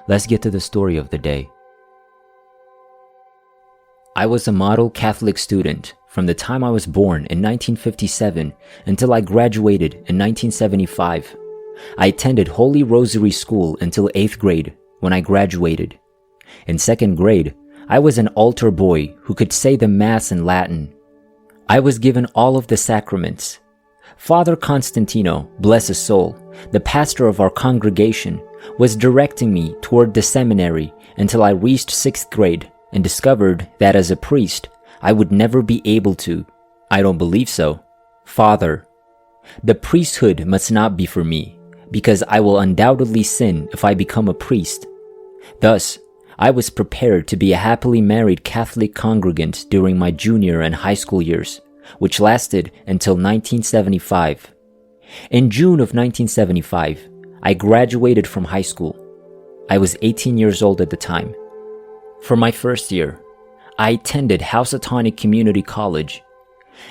Let's get to the story of the day. I was a model Catholic student from the time I was born in 1957 until I graduated in 1975. I attended Holy Rosary School until 8th grade when I graduated. In 2nd grade, I was an altar boy who could say the Mass in Latin. I was given all of the sacraments. Father Constantino, bless his soul, the pastor of our congregation, was directing me toward the seminary until I reached 6th grade and discovered that as a priest, I would never be able to. I don't believe so. Father, the priesthood must not be for me, because I will undoubtedly sin if I become a priest. Thus, I was prepared to be a happily married Catholic congregant during my junior and high school years, which lasted until 1975. In June of 1975, I graduated from high school. I was 18 years old at the time. For my first year, I attended Housatonic Community College.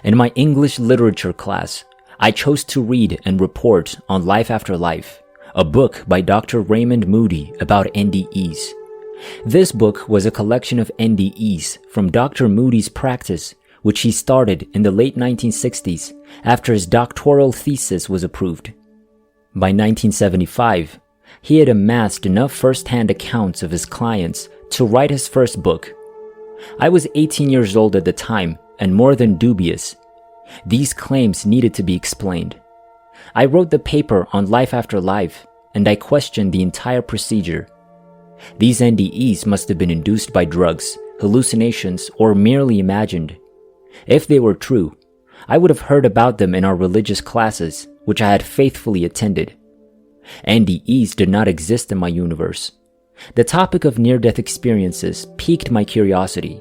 In my English literature class, I chose to read and report on Life After Life, a book by Dr. Raymond Moody about NDEs. This book was a collection of NDEs from Dr. Moody's practice, which he started in the late 1960s after his doctoral thesis was approved. By 1975, he had amassed enough first-hand accounts of his clients to write his first book. I was 18 years old at the time and more than dubious. These claims needed to be explained. I wrote the paper on Life After Life, and I questioned the entire procedure. These NDEs must have been induced by drugs, hallucinations, or merely imagined. If they were true, I would have heard about them in our religious classes, which I had faithfully attended. NDEs did not exist in my universe. The topic of near-death experiences piqued my curiosity.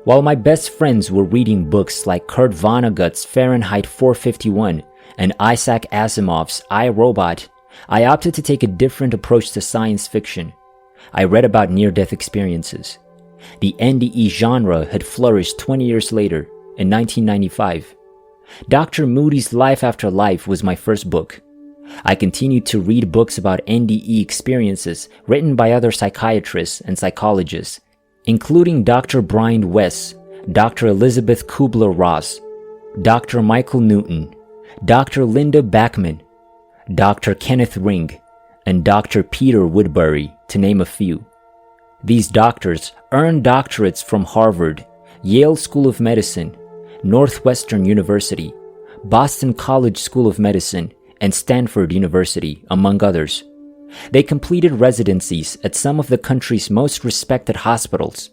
While my best friends were reading books like Kurt Vonnegut's Fahrenheit 451 and Isaac Asimov's I, Robot, I opted to take a different approach to science fiction. I read about near-death experiences. The NDE genre had flourished 20 years later, in 1995. Dr. Moody's Life After Life was my first book. I continued to read books about NDE experiences written by other psychiatrists and psychologists, including Dr. Brian Weiss, Dr. Elizabeth Kubler-Ross, Dr. Michael Newton, Dr. Linda Backman, Dr. Kenneth Ring, and Dr. Peter Woodbury, to name a few. These doctors earned doctorates from Harvard, Yale School of Medicine, Northwestern University, Boston College School of Medicine, and Stanford University, among others. They completed residencies at some of the country's most respected hospitals.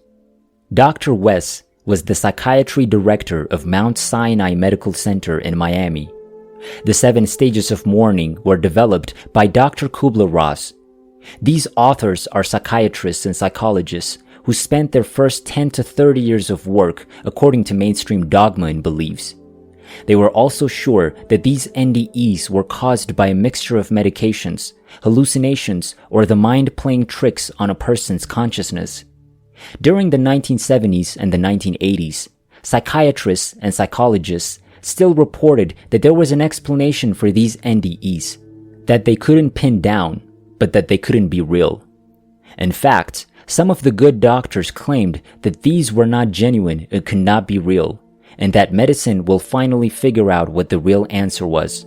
Dr. Weiss was the psychiatry director of Mount Sinai Medical Center in Miami. The 7 stages of mourning were developed by Dr. Kubler-Ross. These authors are psychiatrists and psychologists who spent their first 10 to 30 years of work according to mainstream dogma and beliefs. They were also sure that these NDEs were caused by a mixture of medications, hallucinations, or the mind playing tricks on a person's consciousness. During the 1970s and the 1980s, psychiatrists and psychologists still reported that there was an explanation for these NDEs, that they couldn't pin down, but that they couldn't be real. In fact, some of the good doctors claimed that these were not genuine and could not be real, and that medicine will finally figure out what the real answer was.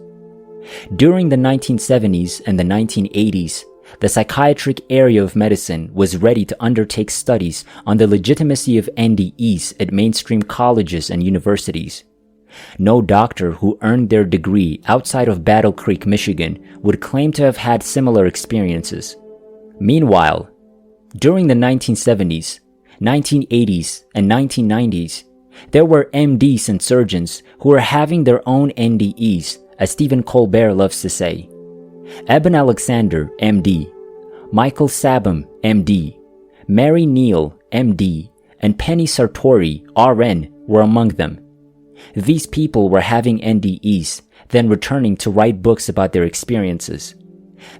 During the 1970s and the 1980s, the psychiatric area of medicine was ready to undertake studies on the legitimacy of NDEs at mainstream colleges and universities. No doctor who earned their degree outside of Battle Creek, Michigan, would claim to have had similar experiences. Meanwhile, during the 1970s, 1980s, and 1990s, there were MDs and surgeons who were having their own NDEs, as Stephen Colbert loves to say. Eben Alexander, MD, Michael Sabom, MD, Mary Neal, MD, and Penny Sartori, RN, were among them. These people were having NDEs, then returning to write books about their experiences.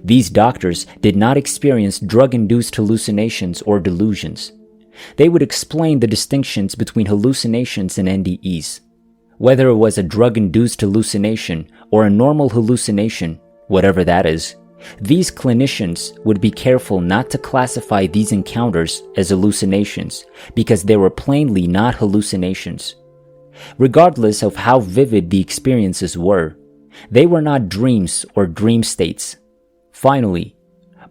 These doctors did not experience drug-induced hallucinations or delusions. They would explain the distinctions between hallucinations and NDEs. Whether it was a drug-induced hallucination or a normal hallucination, whatever that is, These clinicians would be careful not to classify these encounters as hallucinations because they were plainly not hallucinations. Regardless of how vivid the experiences were, they were not dreams or dream states. Finally,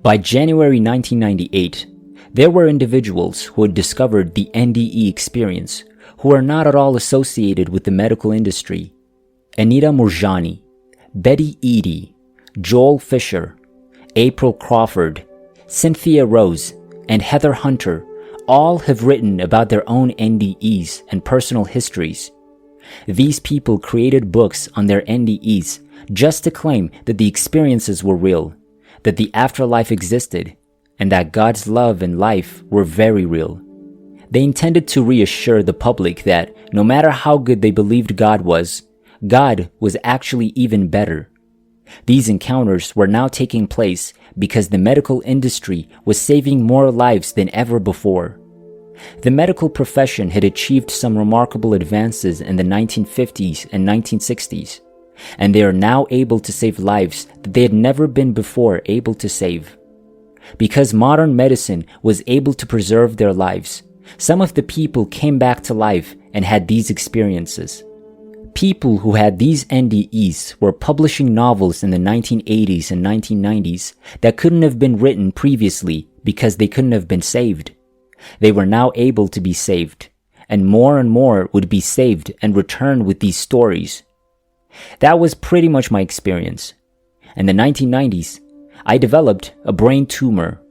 by January 1998, there were individuals who had discovered the NDE experience who are not at all associated with the medical industry. Anita Moorjani, Betty Eadie, Joel Fisher, April Crawford, Cynthia Rose, and Heather Hunter all have written about their own NDEs and personal histories. These people created books on their NDEs just to claim that the experiences were real, that the afterlife existed, and that God's love and life were very real. They intended to reassure the public that no matter how good they believed God was actually even better. These encounters were now taking place because the medical industry was saving more lives than ever before. The medical profession had achieved some remarkable advances in the 1950s and 1960s, and they are now able to save lives that they had never been before able to save. Because modern medicine was able to preserve their lives, some of the people came back to life and had these experiences. People who had these NDEs were publishing novels in the 1980s and 1990s that couldn't have been written previously because they couldn't have been saved. They were now able to be saved, and more would be saved and return with these stories. That was pretty much my experience. In the 1990s, I developed a brain tumor.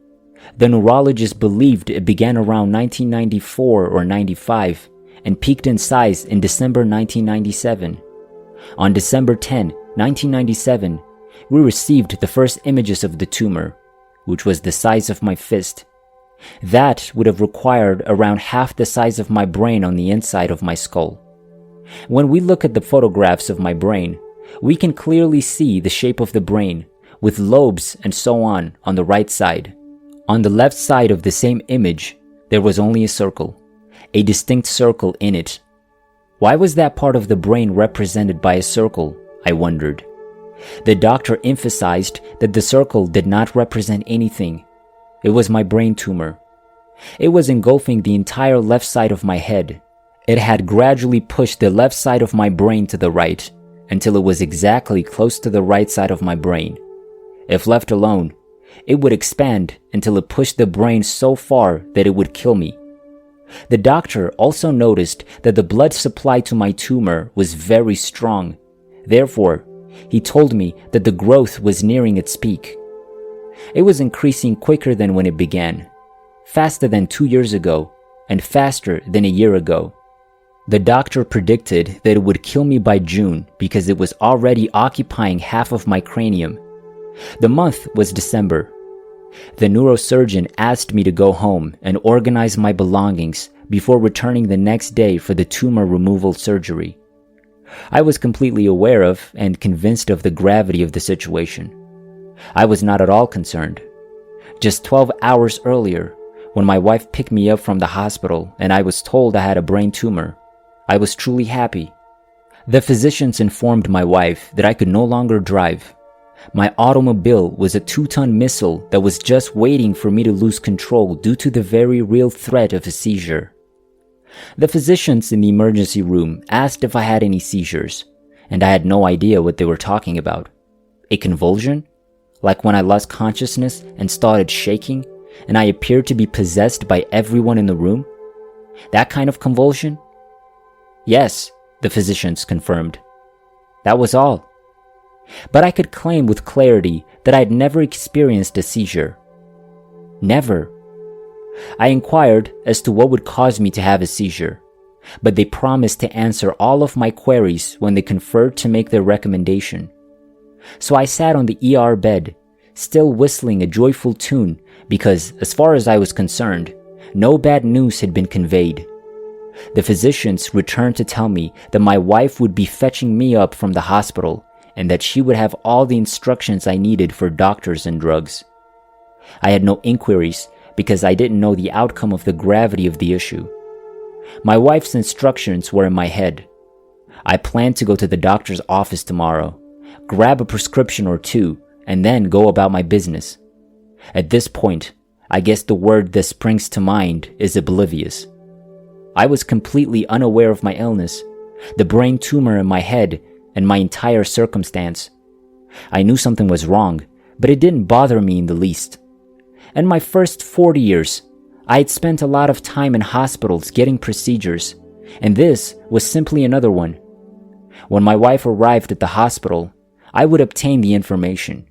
The neurologist believed it began around 1994 or 95 and peaked in size in December 1997. On December 10, 1997, we received the first images of the tumor, which was the size of my fist. That would have required around half the size of my brain on the inside of my skull. When we look at the photographs of my brain, we can clearly see the shape of the brain, with lobes and so on the right side. On the left side of the same image, there was only a circle, a distinct circle in it. Why was that part of the brain represented by a circle, I wondered. The doctor emphasized that the circle did not represent anything. It was my brain tumor. It was engulfing the entire left side of my head. It had gradually pushed the left side of my brain to the right, until it was exactly close to the right side of my brain. If left alone, it would expand until it pushed the brain so far that it would kill me. The doctor also noticed that the blood supply to my tumor was very strong. Therefore, he told me that the growth was nearing its peak. It was increasing quicker than when it began, faster than 2 years ago, and faster than a year ago. The doctor predicted that it would kill me by June because it was already occupying half of my cranium. The month was December. The neurosurgeon asked me to go home and organize my belongings before returning the next day for the tumor removal surgery. I was completely aware of and convinced of the gravity of the situation. I was not at all concerned. Just 12 hours earlier, when my wife picked me up from the hospital and I was told I had a brain tumor, I was truly happy. The physicians informed my wife that I could no longer drive. My automobile was a 2-ton missile that was just waiting for me to lose control due to the very real threat of a seizure. The physicians in the emergency room asked if I had any seizures, and I had no idea what they were talking about. A convulsion? Like when I lost consciousness and started shaking, and I appeared to be possessed by everyone in the room? That kind of convulsion? Yes, the physicians confirmed. That was all. But I could claim with clarity that I had never experienced a seizure. Never. I inquired as to what would cause me to have a seizure, but they promised to answer all of my queries when they conferred to make their recommendation. So I sat on the ER bed, still whistling a joyful tune because, as far as I was concerned, no bad news had been conveyed. The physicians returned to tell me that my wife would be fetching me up from the hospital and that she would have all the instructions I needed for doctors and drugs. I had no inquiries because I didn't know the outcome of the gravity of the issue. My wife's instructions were in my head. I planned to go to the doctor's office tomorrow, grab a prescription or two, and then go about my business. At this point, I guess the word that springs to mind is oblivious. I was completely unaware of my illness, the brain tumor in my head, and my entire circumstance. I knew something was wrong, but it didn't bother me in the least. In my first 40 years, I had spent a lot of time in hospitals getting procedures, and this was simply another one. When my wife arrived at the hospital, I would obtain the information.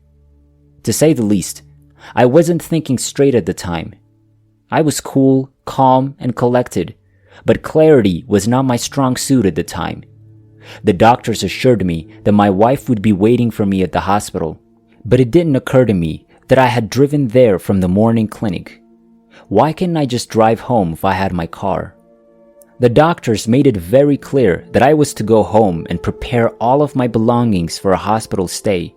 To say the least, I wasn't thinking straight at the time. I was cool, calm, and collected, but clarity was not my strong suit at the time. The doctors assured me that my wife would be waiting for me at the hospital, but it didn't occur to me that I had driven there from the morning clinic. Why couldn't I just drive home if I had my car? The doctors made it very clear that I was to go home and prepare all of my belongings for a hospital stay,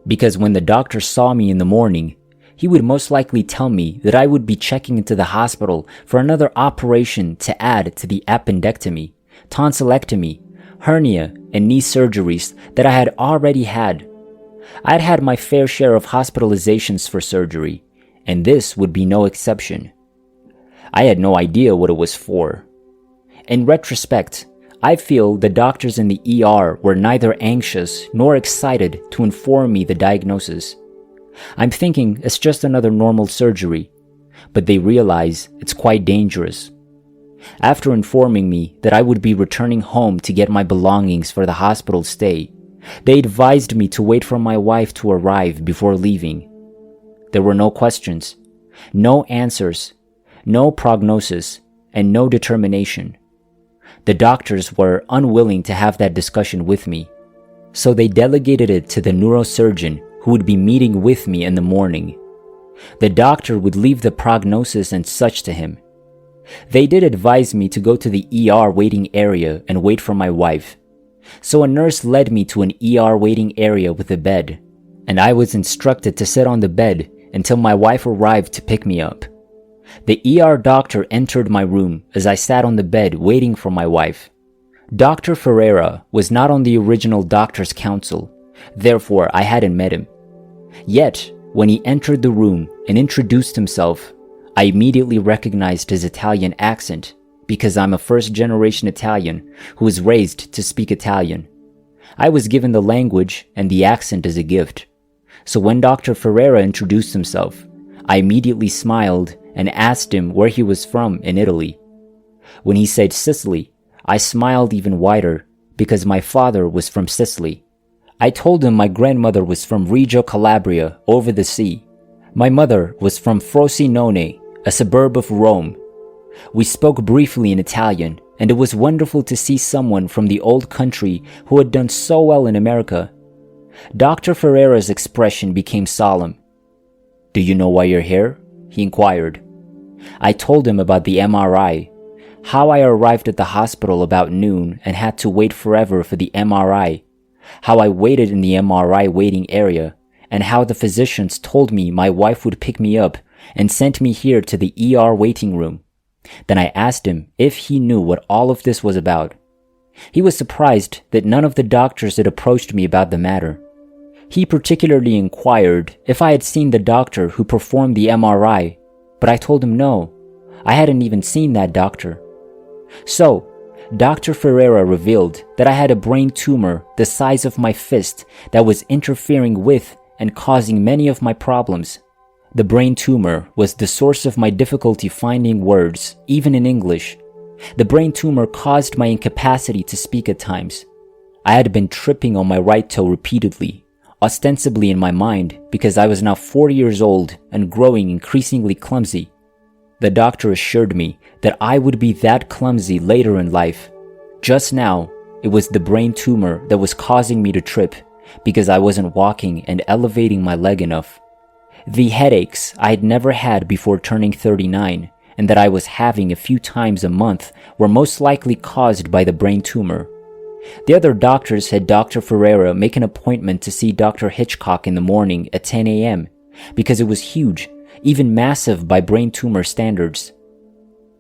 because when the doctor saw me in the morning, he would most likely tell me that I would be checking into the hospital for another operation to add to the appendectomy, tonsillectomy, hernia, and knee surgeries that I had already had. I'd had my fair share of hospitalizations for surgery, and this would be no exception. I had no idea what it was for. In retrospect, I feel the doctors in the ER were neither anxious nor excited to inform me the diagnosis. I'm thinking it's just another normal surgery, but they realize it's quite dangerous. After informing me that I would be returning home to get my belongings for the hospital stay, they advised me to wait for my wife to arrive before leaving. There were no questions, no answers, no prognosis, and no determination. The doctors were unwilling to have that discussion with me, so they delegated it to the neurosurgeon who would be meeting with me in the morning. The doctor would leave the prognosis and such to him. They did advise me to go to the ER waiting area and wait for my wife. So a nurse led me to an ER waiting area with a bed, and I was instructed to sit on the bed until my wife arrived to pick me up. The ER doctor entered my room as I sat on the bed waiting for my wife. Dr. Ferreira was not on the original doctor's council, therefore I hadn't met him. Yet, when he entered the room and introduced himself, I immediately recognized his Italian accent because I'm a first-generation Italian who was raised to speak Italian. I was given the language and the accent as a gift. So when Dr. Ferreira introduced himself, I immediately smiled and asked him where he was from in Italy. When he said Sicily, I smiled even wider because my father was from Sicily. I told him my grandmother was from Reggio Calabria over the sea. My mother was from Frosinone, a suburb of Rome. We spoke briefly in Italian, and it was wonderful to see someone from the old country who had done so well in America. Dr. Ferreira's expression became solemn. "Do you know why you're here?" he inquired. I told him about the MRI, how I arrived at the hospital about noon and had to wait forever for the MRI, how I waited in the MRI waiting area, and how the physicians told me my wife would pick me up and sent me here to the ER waiting room. Then I asked him if he knew what all of this was about. He was surprised that none of the doctors had approached me about the matter. He particularly inquired if I had seen the doctor who performed the MRI, but I told him no, I hadn't even seen that doctor. So, Dr. Ferreira revealed that I had a brain tumor the size of my fist that was interfering with and causing many of my problems. The brain tumor was the source of my difficulty finding words, even in English. The brain tumor caused my incapacity to speak at times. I had been tripping on my right toe repeatedly, ostensibly in my mind because I was now 40 years old and growing increasingly clumsy. The doctor assured me that I would be that clumsy later in life. Just now, it was the brain tumor that was causing me to trip because I wasn't walking and elevating my leg enough. The headaches I had never had before turning 39 and that I was having a few times a month were most likely caused by the brain tumor. The other doctors had Dr. Ferreira make an appointment to see Dr. Hitchcock in the morning at 10 a.m. because it was huge, even massive by brain tumor standards.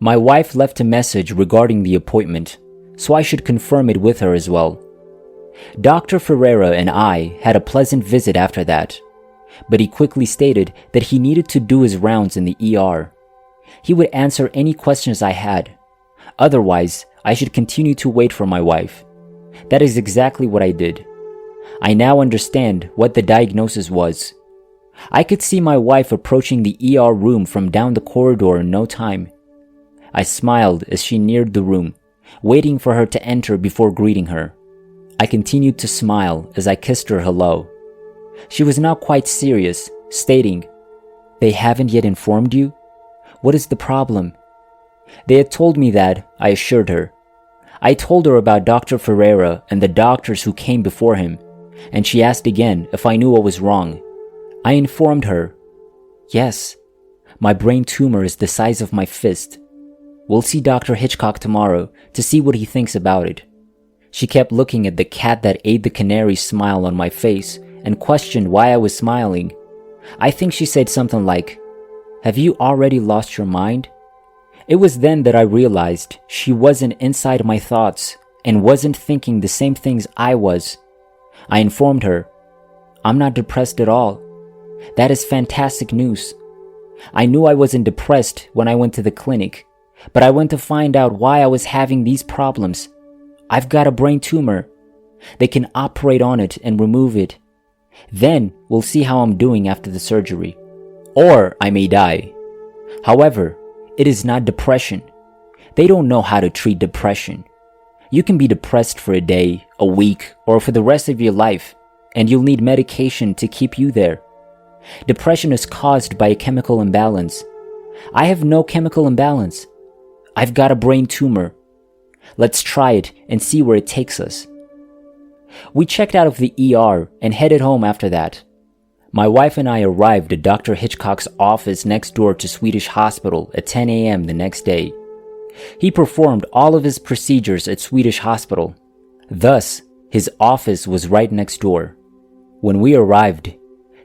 My wife left a message regarding the appointment, so I should confirm it with her as well. Dr. Ferreira and I had a pleasant visit after that. but he quickly stated that he needed to do his rounds in the ER. He would answer any questions I had. Otherwise, I should continue to wait for my wife. That is exactly what I did. I now understand what the diagnosis was. I could see my wife approaching the ER room from down the corridor in no time. I smiled as she neared the room, waiting for her to enter before greeting her. I continued to smile as I kissed her hello. She was now quite serious, stating, "They haven't yet informed you? What is the problem?" They had told me that, I assured her. I told her about Dr. Ferreira and the doctors who came before him, and she asked again if I knew what was wrong. I informed her, "Yes, my brain tumor is the size of my fist. We'll see Dr. Hitchcock tomorrow to see what he thinks about it." She kept looking at the cat that ate the canary smile on my face and questioned why I was smiling. I think she said something like, "Have you already lost your mind?" It was then that I realized she wasn't inside my thoughts and wasn't thinking the same things I was. I informed her, "I'm not depressed at all. That is fantastic news. I knew I wasn't depressed when I went to the clinic, but I went to find out why I was having these problems. I've got a brain tumor. They can operate on it and remove it. Then we'll see how I'm doing after the surgery. Or I may die. However, it is not depression. They don't know how to treat depression. You can be depressed for a day, a week, or for the rest of your life, and you'll need medication to keep you there. Depression is caused by a chemical imbalance. I have no chemical imbalance. I've got a brain tumor. Let's try it and see where it takes us." We checked out of the ER and headed home after that. My wife and I arrived at Dr. Hitchcock's office next door to Swedish Hospital at 10 a.m. the next day. He performed all of his procedures at Swedish Hospital. Thus, his office was right next door. When we arrived,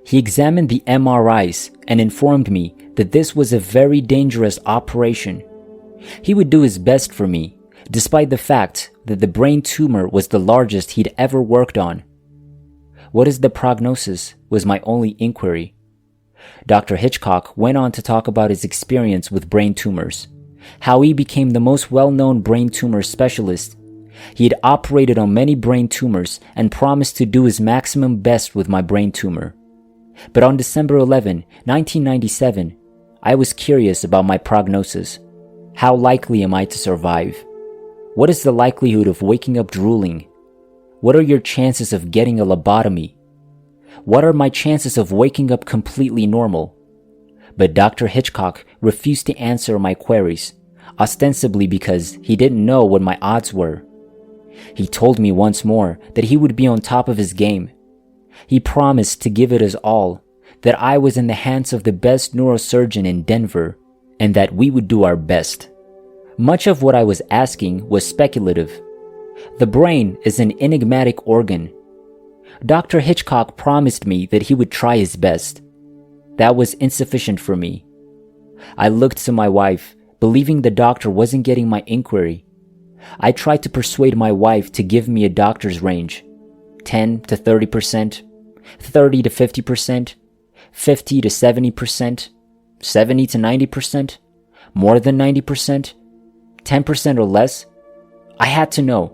he examined the MRIs and informed me that this was a very dangerous operation. He would do his best for me, despite the fact that the brain tumor was the largest he'd ever worked on. "What is the prognosis?" was my only inquiry. Dr. Hitchcock went on to talk about his experience with brain tumors, how he became the most well-known brain tumor specialist. He had operated on many brain tumors and promised to do his maximum best with my brain tumor. But on December 11, 1997, I was curious about my prognosis. How likely am I to survive? What is the likelihood of waking up drooling? What are your chances of getting a lobotomy? What are my chances of waking up completely normal? But Dr. Hitchcock refused to answer my queries, ostensibly because he didn't know what my odds were. He told me once more that he would be on top of his game. He promised to give it his all, that I was in the hands of the best neurosurgeon in Denver, and that we would do our best. Much of what I was asking was speculative. The brain is an enigmatic organ. Dr. Hitchcock promised me that he would try his best. That was insufficient for me. I looked to my wife, believing the doctor wasn't getting my inquiry. I tried to persuade my wife to give me a doctor's range: 10 to 30%, 30 to 50%, 50 to 70%, 70 to 90%, more than 90%, 10% or less. I had to know.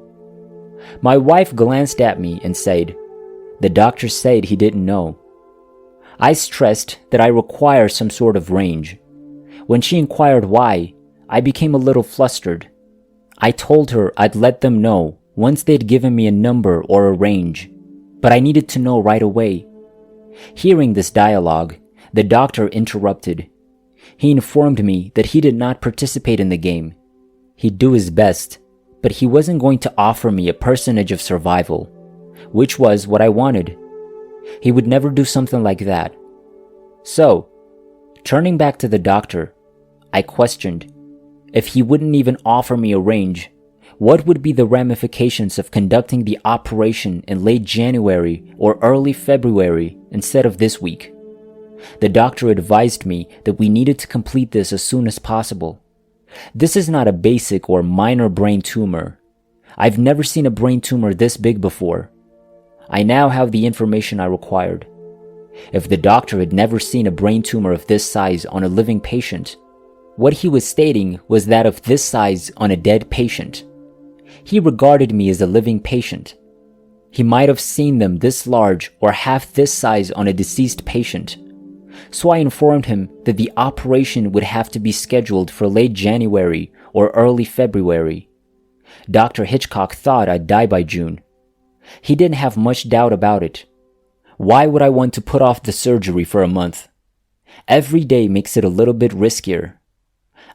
My wife glanced at me and said, "The doctor said he didn't know." I stressed that I require some sort of range. When she inquired why, I became a little flustered. I told her I'd let them know once they'd given me a number or a range, but I needed to know right away. Hearing this dialogue, the doctor interrupted. He informed me that he did not participate in the game. He'd do his best, but he wasn't going to offer me a percentage of survival, which was what I wanted. He would never do something like that. So, turning back to the doctor, I questioned, if he wouldn't even offer me a range, what would be the ramifications of conducting the operation in late January or early February instead of this week? The doctor advised me that we needed to complete this as soon as possible. This is not a basic or minor brain tumor. I've never seen a brain tumor this big before. I now have the information I required. If the doctor had never seen a brain tumor of this size on a living patient, what he was stating was that of this size on a dead patient. He regarded me as a living patient. He might have seen them this large or half this size on a deceased patient. So I informed him that the operation would have to be scheduled for late January or early February. Dr. Hitchcock thought I'd die by June. He didn't have much doubt about it. Why would I want to put off the surgery for a month? Every day makes it a little bit riskier.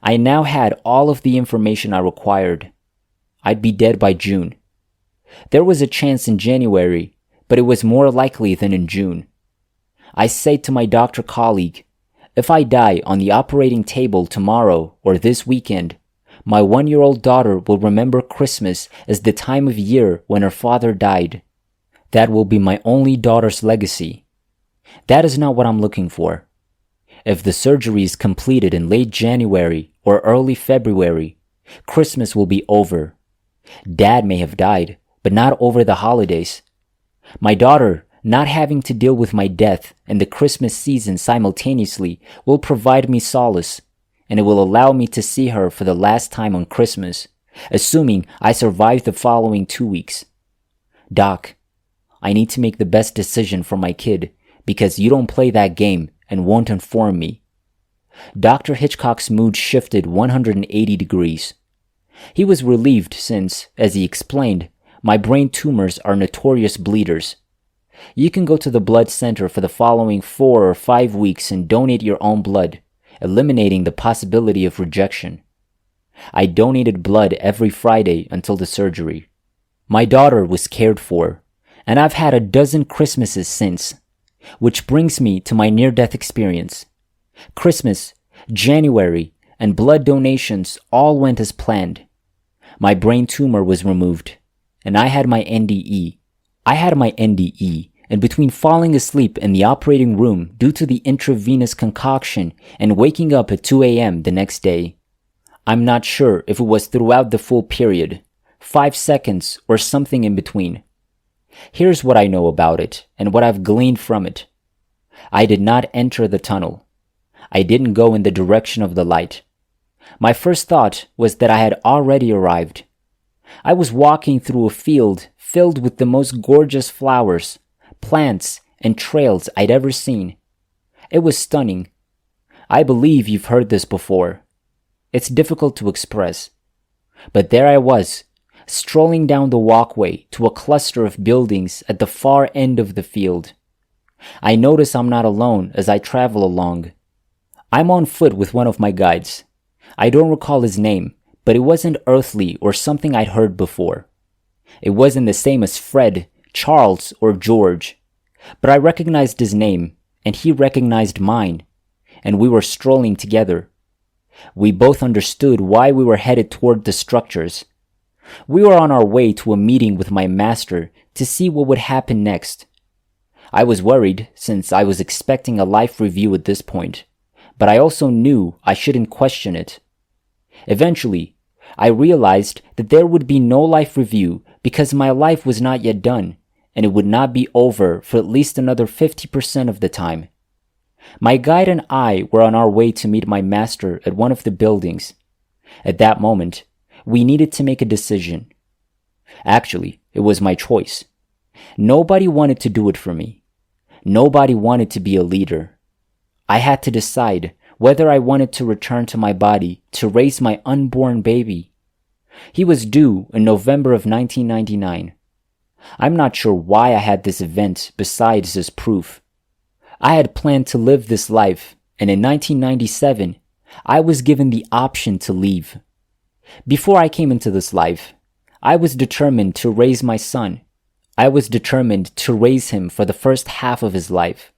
I now had all of the information I required. I'd be dead by June. There was a chance in January, but it was more likely than in June. I said to my doctor colleague, if I die on the operating table tomorrow or this weekend, my 1-year-old daughter will remember Christmas as the time of year when her father died. That will be my only daughter's legacy. That is not what I'm looking for. If the surgery is completed in late January or early February, Christmas will be over. Dad may have died, but not over the holidays. My daughter, not having to deal with my death and the Christmas season simultaneously, will provide me solace, and it will allow me to see her for the last time on Christmas, assuming I survive the following 2 weeks. Doc, I need to make the best decision for my kid because you don't play that game and won't inform me. Dr. Hitchcock's mood shifted 180 degrees. He was relieved since, as he explained, my brain tumors are notorious bleeders. You can go to the blood center for the following 4 or 5 weeks and donate your own blood, eliminating the possibility of rejection. I donated blood every Friday until the surgery. My daughter was cared for, and I've had a dozen Christmases since, which brings me to my near-death experience. Christmas, January, and blood donations all went as planned. My brain tumor was removed, and I had my NDE. And between falling asleep in the operating room due to the intravenous concoction and waking up at 2 a.m. the next day, I'm not sure if it was throughout the full period, 5 seconds, or something in between. Here's what I know about it and what I've gleaned from it. I did not enter the tunnel. I didn't go in the direction of the light. My first thought was that I had already arrived. I was walking through a field filled with the most gorgeous flowers, plants, and trails I'd ever seen. It was stunning. I believe you've heard this before. It's difficult to express. But there I was, strolling down the walkway to a cluster of buildings at the far end of the field. I notice I'm not alone as I travel along. I'm on foot with one of my guides. I don't recall his name, but it wasn't earthly or something I'd heard before. It wasn't the same as Fred, Charles, or George, but I recognized his name, and he recognized mine, and we were strolling together. We both understood why we were headed toward the structures. We were on our way to a meeting with my master to see what would happen next. I was worried since I was expecting a life review at this point, but I also knew I shouldn't question it. Eventually, I realized that there would be no life review because my life was not yet done, and it would not be over for at least another 50% of the time. My guide and I were on our way to meet my master at one of the buildings. At that moment, we needed to make a decision. Actually, it was my choice. Nobody wanted to do it for me. Nobody wanted to be a leader. I had to decide whether I wanted to return to my body to raise my unborn baby. He was due in November of 1999. I'm not sure why I had this event besides as proof. I had planned to live this life, and in 1997, I was given the option to leave. Before I came into this life, I was determined to raise my son. I was determined to raise him for the first half of his life.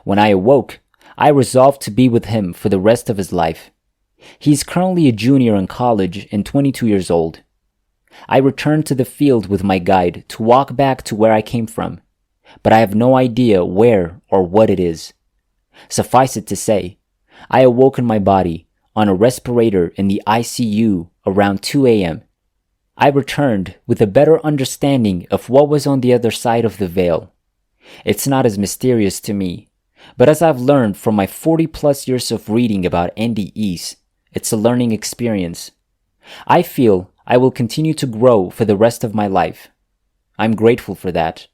When I awoke, I resolved to be with him for the rest of his life. He's currently a junior in college and 22 years old. I returned to the field with my guide to walk back to where I came from, but I have no idea where or what it is. Suffice it to say, I awoke in my body on a respirator in the ICU around 2 a.m. I returned with a better understanding of what was on the other side of the veil. It's not as mysterious to me, but as I've learned from my 40 plus years of reading about NDEs, it's a learning experience. I feel I will continue to grow for the rest of my life. I'm grateful for that.